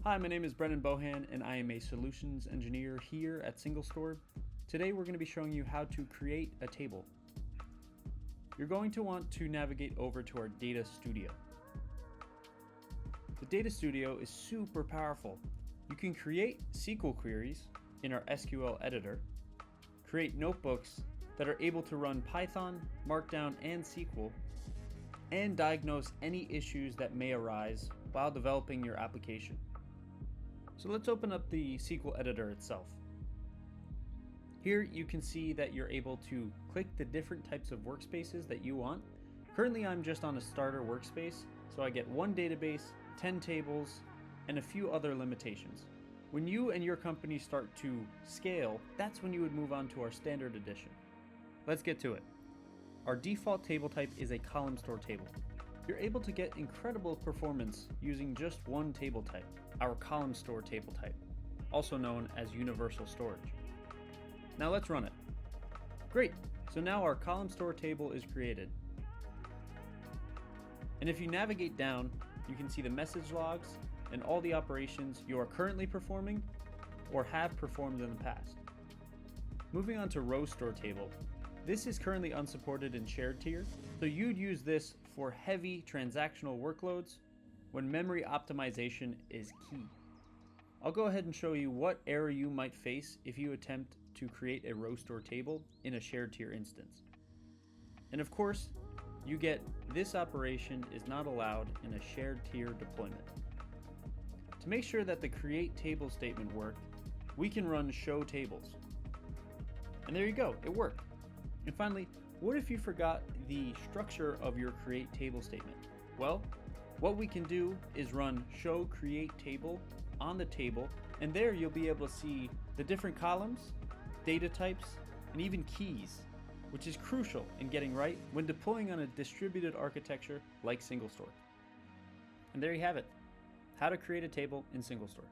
Hi, my name is Brendan Bohan and I am a Solutions Engineer here at SingleStore. Today we're going to be showing you how to create a table. You're going to want to navigate over to our Data Studio. The Data Studio is super powerful. You can create SQL queries in our SQL editor, create notebooks that are able to run Python, Markdown, and SQL, and diagnose any issues that may arise while developing your application. So let's open up the SQL editor itself. Here you can see that you're able to click the different types of workspaces that you want. Currently I'm just on a starter workspace, so I get one database, 10 tables, and a few other limitations. When you and your company start to scale, that's when you would move on to our standard edition. Let's get to it. Our default table type is a column store table. You're able to get incredible performance using just one table type, our column store table type, also known as universal storage. Now let's run it. Great, so now our column store table is created. And if you navigate down, you can see the message logs and all the operations you are currently performing or have performed in the past. Moving on to row store table. This is currently unsupported in shared tier, so you'd use this for heavy transactional workloads when memory optimization is key. I'll go ahead and show you what error you might face if you attempt to create a row store table in a shared tier instance. And of course, you get this operation is not allowed in a shared tier deployment. To make sure that the create table statement worked, we can run show tables. And there you go, it worked. And finally, what if you forgot the structure of your create table statement? Well, what we can do is run show create table on the table, and there you'll be able to see the different columns, data types, and even keys, which is crucial in getting right when deploying on a distributed architecture like SingleStore. And there you have it, how to create a table in SingleStore.